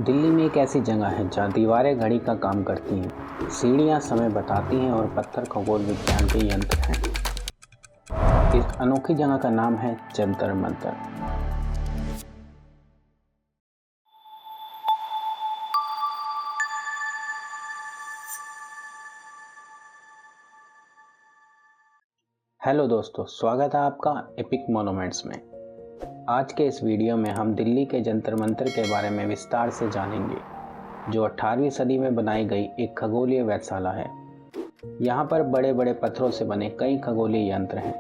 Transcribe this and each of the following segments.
दिल्ली में एक ऐसी जगह है जहाँ दीवारें घड़ी का काम करती हैं, सीढ़ियाँ समय बताती हैं और पत्थर खगोल विज्ञान के यंत्र हैं। इस अनोखी जगह का नाम है जंतर मंतर। हेलो दोस्तों, स्वागत है आपका एपिक मोनूमेंट्स में। आज के इस वीडियो में हम दिल्ली के जंतर मंतर के बारे में विस्तार से जानेंगे, जो 18वीं सदी में बनाई गई एक खगोलीय वेधशाला है। यहाँ पर बड़े बड़े पत्थरों से बने कई खगोलीय यंत्र हैं,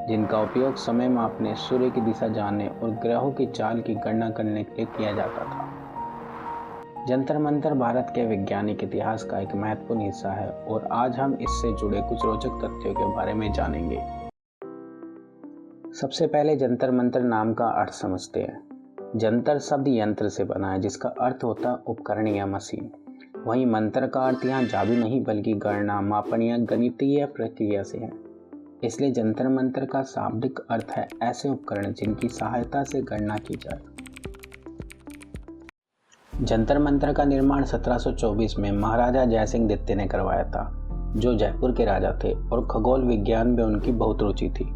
जिनका उपयोग समय मापने, सूर्य की दिशा जानने और ग्रहों की चाल की गणना करने के लिए किया जाता था। जंतर मंतर भारत के वैज्ञानिक इतिहास का एक महत्वपूर्ण हिस्सा है और आज हम इससे जुड़े कुछ रोचक तथ्यों के बारे में जानेंगे। सबसे पहले जंतर मंतर नाम का अर्थ समझते हैं। जंतर शब्द यंत्र से बना है, जिसका अर्थ होता है उपकरण या मशीन। वहीं मंत्र का अर्थ यहाँ जादू नहीं बल्कि गणना, मापन या गणितीय प्रक्रिया से है। इसलिए जंतर मंतर का शाब्दिक अर्थ है ऐसे उपकरण जिनकी सहायता से गणना की जाए। जंतर मंतर का निर्माण 1724 में महाराजा जयसिंह द्वितीय ने करवाया था, जो जयपुर के राजा थे और खगोल विज्ञान में उनकी बहुत रुचि थी।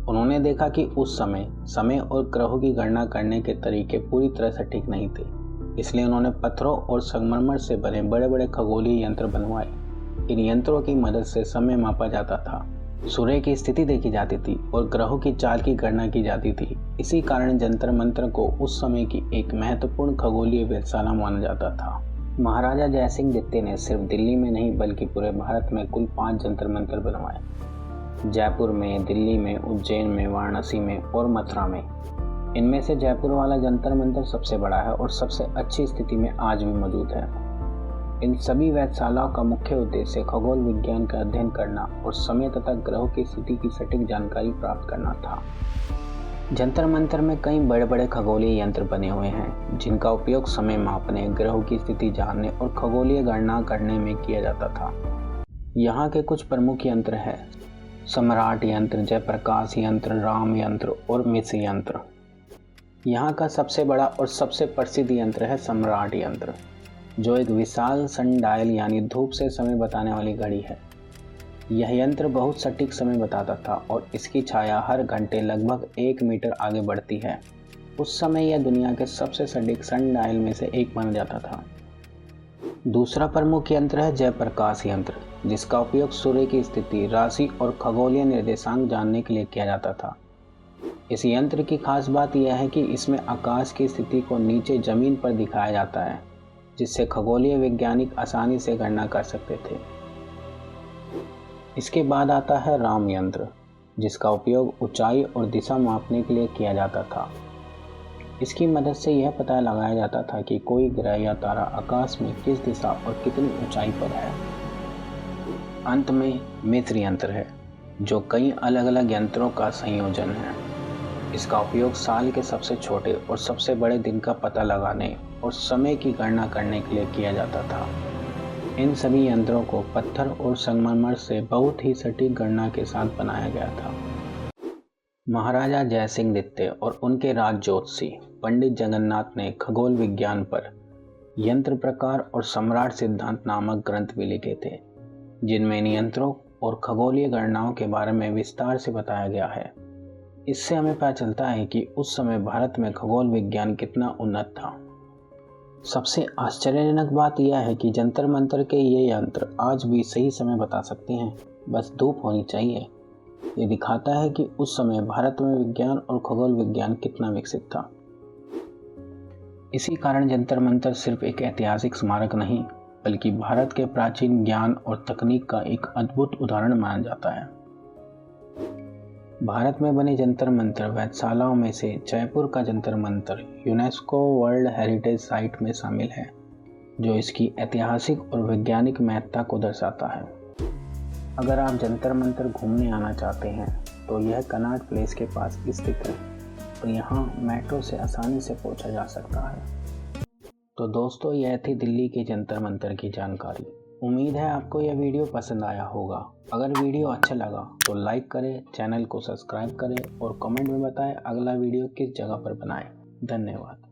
उन्होंने देखा कि उस समय और ग्रहों की गणना करने के तरीके पूरी तरह सटीक नहीं थे। इसलिए उन्होंने पत्थरों और संगमरमर से बने बड़े बड़े खगोलीय यंत्र बनवाए। इन यंत्रों की मदद से समय मापा जाता था, सूर्य की स्थिति देखी जाती थी और ग्रहों की चाल की गणना की जाती थी। इसी कारण जंतर मंतर को उस समय की एक महत्वपूर्ण खगोलीय वेधशाला माना जाता था। महाराजा जयसिंह द्वितीय ने सिर्फ दिल्ली में नहीं बल्कि पूरे भारत में कुल 5 जंतर मंतर बनवाए। जयपुर में, दिल्ली में, उज्जैन में, वाराणसी में और मथुरा में। इनमें से जयपुर वाला जंतर मंतर सबसे बड़ा है और सबसे अच्छी स्थिति में आज भी मौजूद है। इन सभी वेधशालाओं का मुख्य उद्देश्य खगोल विज्ञान का अध्ययन करना और समय तथा ग्रहों की स्थिति की सटीक जानकारी प्राप्त करना था। जंतर मंतर में कई बड़े बड़े खगोलीय यंत्र बने हुए हैं, जिनका उपयोग समय मापने, ग्रहों की स्थिति जानने और खगोलीय गणना करने में किया जाता था। यहाँ के कुछ प्रमुख यंत्र हैं: सम्राट यंत्र, जयप्रकाश यंत्र, राम यंत्र और मिस्र यंत्र। यहाँ का सबसे बड़ा और सबसे प्रसिद्ध यंत्र है सम्राट यंत्र, जो एक विशाल सनडायल यानी धूप से समय बताने वाली घड़ी है। यह यंत्र बहुत सटीक समय बताता था और इसकी छाया हर घंटे लगभग 1 मीटर आगे बढ़ती है। उस समय यह दुनिया के सबसे सटीक सनडायल में से एक माना जाता था। दूसरा प्रमुख यंत्र है जयप्रकाश यंत्र, जिसका उपयोग सूर्य की स्थिति, राशि और खगोलीय निर्देशांक जानने के लिए किया जाता था। इस यंत्र की खास बात यह है कि इसमें आकाश की स्थिति को नीचे जमीन पर दिखाया जाता है, जिससे खगोलीय वैज्ञानिक आसानी से गणना कर सकते थे। इसके बाद आता है राम यंत्र, जिसका उपयोग ऊंचाई और दिशा मापने के लिए किया जाता था। इसकी मदद से यह पता लगाया जाता था कि कोई ग्रह या तारा आकाश में किस दिशा और कितनी ऊंचाई पर है। अंत में मिस्र यंत्र है, जो कई अलग अलग यंत्रों का संयोजन है। इसका उपयोग साल के सबसे छोटे और सबसे बड़े दिन का पता लगाने और समय की गणना करने के लिए किया जाता था। इन सभी यंत्रों को पत्थर और संगमरमर से बहुत ही सटीक गणना के साथ बनाया गया था। महाराजा जयसिंह द्वितीय और उनके राज ज्योतिषी पंडित जगन्नाथ ने खगोल विज्ञान पर यंत्र प्रकार और सम्राट सिद्धांत नामक ग्रंथ भी लिखे थे, जिनमें इन यंत्रों और खगोलीय गणनाओं के बारे में विस्तार से बताया गया है। इससे हमें पता चलता है कि उस समय भारत में खगोल विज्ञान कितना उन्नत था। सबसे आश्चर्यजनक बात यह है कि जंतर मंतर के ये यंत्र आज भी सही समय बता सकते हैं, बस धूप होनी चाहिए। ये दिखाता है कि उस समय भारत में विज्ञान और खगोल विज्ञान कितना विकसित था। इसी कारण जंतर मंतर सिर्फ एक ऐतिहासिक स्मारक नहीं बल्कि भारत के प्राचीन ज्ञान और तकनीक का एक अद्भुत उदाहरण माना जाता है। भारत में बने जंतर मंतर वेधशालाओं में से जयपुर का Jantar Mantar UNESCO world heritage site में शामिल है, जो इसकी ऐतिहासिक और वैज्ञानिक महत्ता को दर्शाता है। अगर आप जंतर मंतर घूमने आना चाहते हैं तो यह कनॉट प्लेस के पास स्थित है और यहाँ मेट्रो से आसानी से पहुँचा जा सकता है। तो दोस्तों, यह थी दिल्ली के जंतर मंतर की जानकारी। उम्मीद है आपको यह वीडियो पसंद आया होगा। अगर वीडियो अच्छा लगा तो लाइक करें, चैनल को सब्सक्राइब करें और कमेंट में बताएं अगला वीडियो किस जगह पर बनाएं। धन्यवाद।